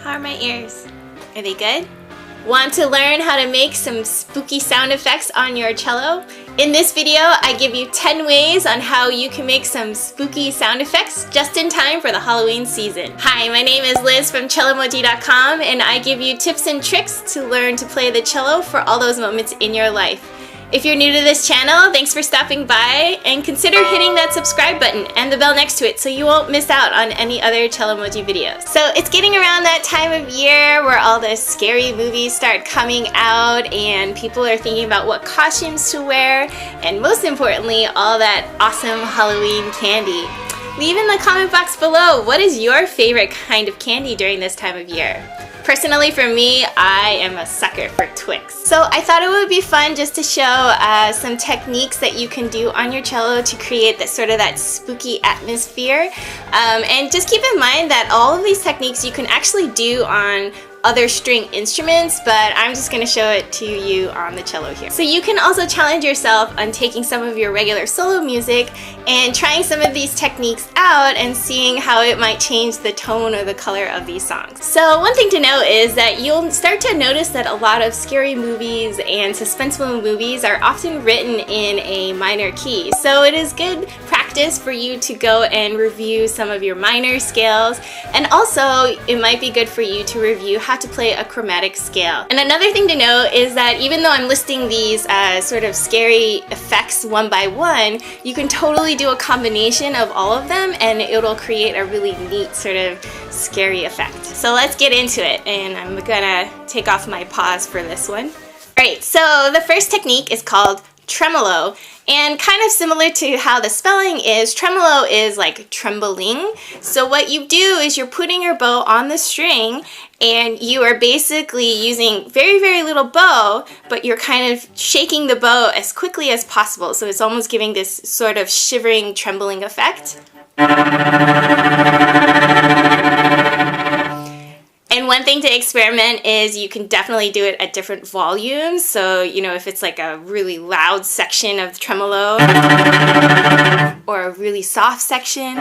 How are my ears? Are they good? Want to learn how to make some spooky sound effects on your cello? In this video, I give you 10 ways on how you can make some spooky sound effects just in time for the Halloween season. Hi, my name is Liz from Cellomoji.com, and I give you tips and tricks to learn to play the cello for all those moments in your life. If you're new to this channel, thanks for stopping by, and consider hitting that subscribe button and the bell next to it so you won't miss out on any other Cellomoji videos. So it's getting around that time of year where all the scary movies start coming out and people are thinking about what costumes to wear, and most importantly, all that awesome Halloween candy. Leave in the comment box below, what is your favorite kind of candy during this time of year? Personally, for me, I am a sucker for Twix. So I thought it would be fun just to show some techniques that you can do on your cello to create that sort of that spooky atmosphere. And just keep in mind that all of these techniques you can actually do on other string instruments, but I'm just going to show it to you on the cello here. So you can also challenge yourself on taking some of your regular solo music and trying some of these techniques out and seeing how it might change the tone or the color of these songs. So one thing to know is that you'll start to notice that a lot of scary movies and suspenseful movies are often written in a minor key. So it is good practice for you to go and review some of your minor scales, and also it might be good for you to review how to play a chromatic scale. And another thing to know is that even though I'm listing these sort of scary effects one by one, you can totally do a combination of all of them and it'll create a really neat sort of scary effect. So let's get into it, and I'm gonna take off my pause for this one. Alright, so the first technique is called Tremolo, and kind of similar to how the spelling is, tremolo is like trembling. So what you do is you're putting your bow on the string and you are basically using very, very little bow, but you're kind of shaking the bow as quickly as possible. So it's almost giving this sort of shivering, trembling effect. And one thing to experiment is you can definitely do it at different volumes. So, you know, if it's like a really loud section of tremolo or a really soft section,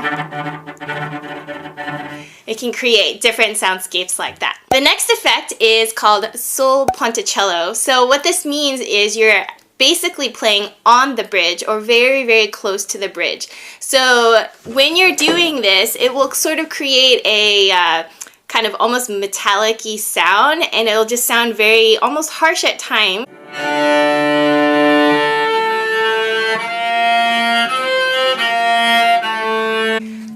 it can create different soundscapes like that. The next effect is called sul Ponticello. So what this means is you're basically playing on the bridge or very, very close to the bridge. So when you're doing this, it will sort of create a kind of almost metallic-y sound, and it'll just sound very almost harsh at times.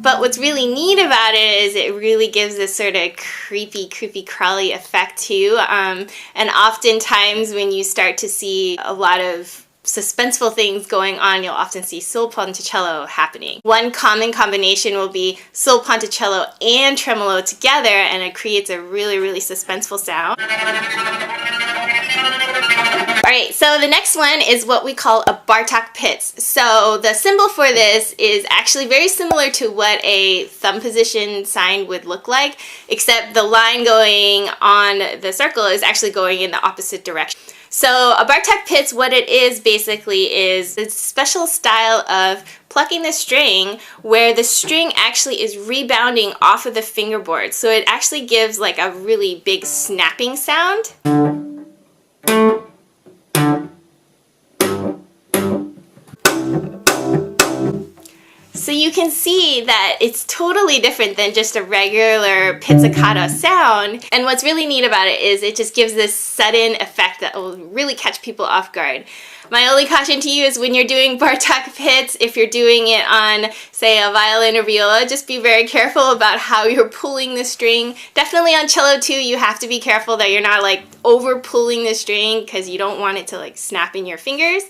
But what's really neat about it is it really gives this sort of creepy crawly effect too. And oftentimes when you start to see a lot of suspenseful things going on, you'll often see sul Ponticello happening. One common combination will be sul Ponticello and tremolo together, and it creates a really, really suspenseful sound. Alright, so the next one is what we call a Bartok pizz. So the symbol for this is actually very similar to what a thumb position sign would look like, except the line going on the circle is actually going in the opposite direction. So a Bartok pizz, what it is basically is a special style of plucking the string where the string actually is rebounding off of the fingerboard. So it actually gives like a really big snapping sound. So you can see that it's totally different than just a regular pizzicato sound. And what's really neat about it is it just gives this sudden effect that will really catch people off guard. My only caution to you is when you're doing Bartok pizz, if you're doing it on, say, a violin or viola, just be very careful about how you're pulling the string. Definitely on cello too, you have to be careful that you're not like over pulling the string because you don't want it to like snap in your fingers.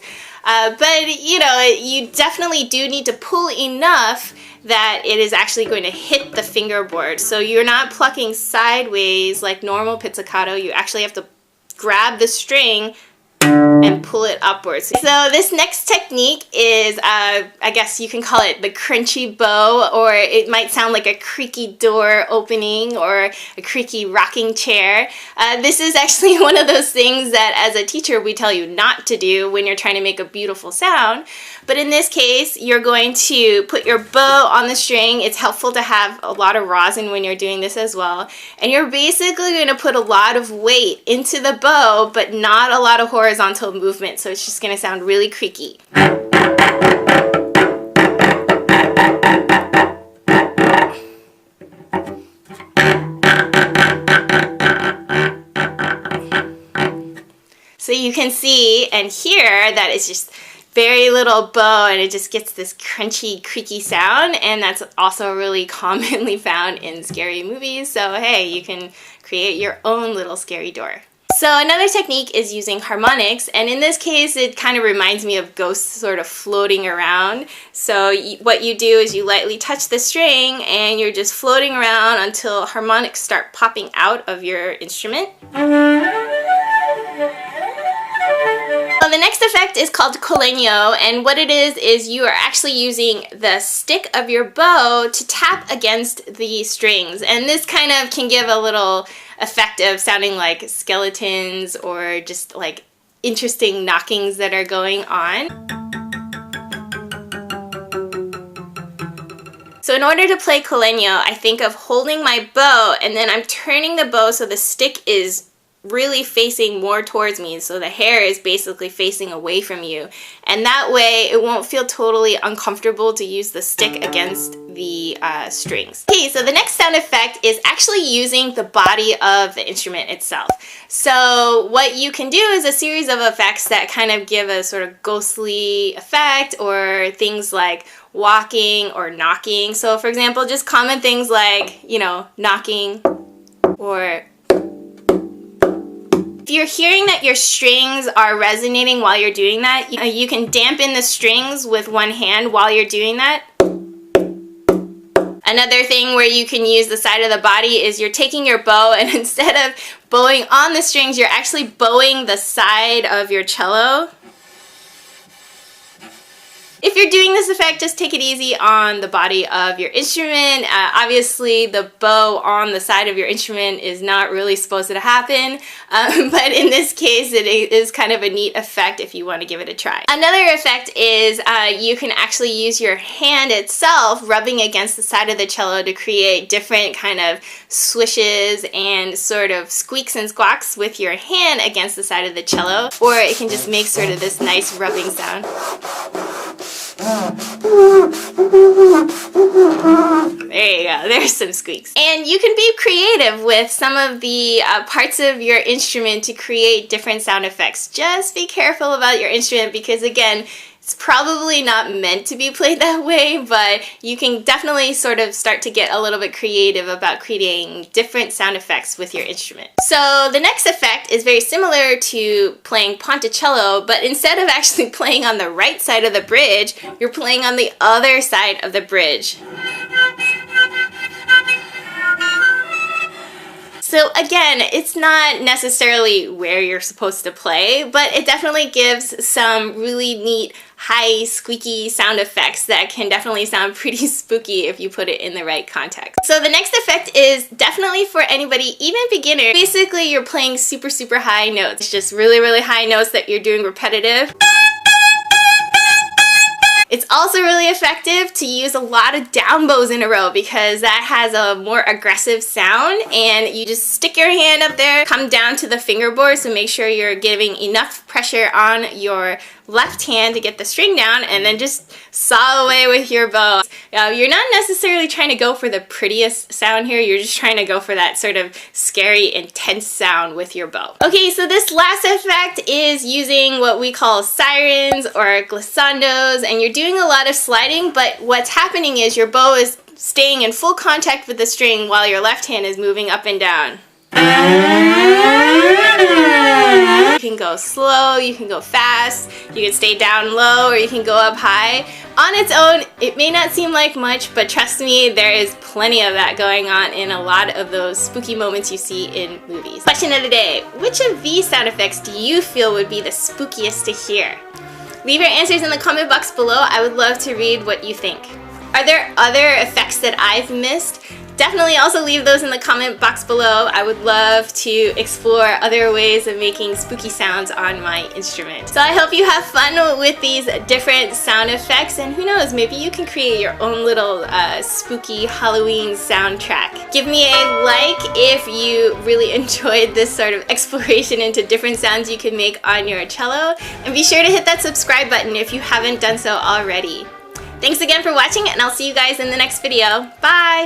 But you know, you definitely do need to pull enough that it is actually going to hit the fingerboard. So you're not plucking sideways like normal pizzicato. You actually have to grab the string and pull it upwards. So this next technique is, I guess you can call it the crunchy bow, or it might sound like a creaky door opening or a creaky rocking chair. This is actually one of those things that as a teacher we tell you not to do when you're trying to make a beautiful sound. But in this case, you're going to put your bow on the string. It's helpful to have a lot of rosin when you're doing this as well. And you're basically going to put a lot of weight into the bow, but not a lot of horizontal movement. So it's just going to sound really creaky. So you can see and hear that it's just very little bow and it just gets this crunchy, creaky sound, and that's also really commonly found in scary movies. So hey, you can create your own little scary door. So another technique is using harmonics, and in this case it kind of reminds me of ghosts sort of floating around. So what you do is you lightly touch the string and you're just floating around until harmonics start popping out of your instrument. So the next effect is called colegno, and what it is you are actually using the stick of your bow to tap against the strings, and this kind of can give a little effect of sounding like skeletons or just like interesting knockings that are going on. So in order to play colegno, I think of holding my bow and then I'm turning the bow so the stick is really facing more towards me, so the hair is basically facing away from you, and that way it won't feel totally uncomfortable to use the stick against the strings. Okay, so the next sound effect is actually using the body of the instrument itself. So what you can do is a series of effects that kind of give a sort of ghostly effect, or things like walking or knocking. So for example, just common things like, you know, knocking, or if you're hearing that your strings are resonating while you're doing that, you can dampen the strings with one hand while you're doing that. Another thing where you can use the side of the body is you're taking your bow and instead of bowing on the strings, you're actually bowing the side of your cello. If you're doing this effect, just take it easy on the body of your instrument. Obviously, the bow on the side of your instrument is not really supposed to happen, but in this case, it is kind of a neat effect if you want to give it a try. Another effect is you can actually use your hand itself rubbing against the side of the cello to create different kind of swishes and sort of squeaks and squawks with your hand against the side of the cello, or it can just make sort of this nice rubbing sound. There you go, there's some squeaks. And you can be creative with some of the parts of your instrument to create different sound effects. Just be careful about your instrument because, again, it's probably not meant to be played that way, but you can definitely sort of start to get a little bit creative about creating different sound effects with your instrument. So the next effect is very similar to playing Ponticello, but instead of actually playing on the right side of the bridge, you're playing on the other side of the bridge. So again, it's not necessarily where you're supposed to play, but it definitely gives some really neat, high, squeaky sound effects that can definitely sound pretty spooky if you put it in the right context. So the next effect is definitely for anybody, even beginner. Basically, you're playing super, super high notes. It's just really, really high notes that you're doing repetitive. It's also really effective to use a lot of down bows in a row because that has a more aggressive sound, and you just stick your hand up there, come down to the fingerboard, so make sure you're giving enough pressure on your left hand to get the string down, and then just saw away with your bow. You're not necessarily trying to go for the prettiest sound here, you're just trying to go for that sort of scary, intense sound with your bow. Okay, so this last effect is using what we call sirens or glissandos, and you're doing a lot of sliding, but what's happening is your bow is staying in full contact with the string while your left hand is moving up and down. You can go slow, you can go fast, you can stay down low, or you can go up high. On its own, it may not seem like much, but trust me, there is plenty of that going on in a lot of those spooky moments you see in movies. Question of the day, which of these sound effects do you feel would be the spookiest to hear? Leave your answers in the comment box below. I would love to read what you think. Are there other effects that I've missed? Definitely also leave those in the comment box below. I would love to explore other ways of making spooky sounds on my instrument. So I hope you have fun with these different sound effects, and who knows, maybe you can create your own little spooky Halloween soundtrack. Give me a like if you really enjoyed this sort of exploration into different sounds you can make on your cello, and be sure to hit that subscribe button if you haven't done so already. Thanks again for watching, and I'll see you guys in the next video. Bye!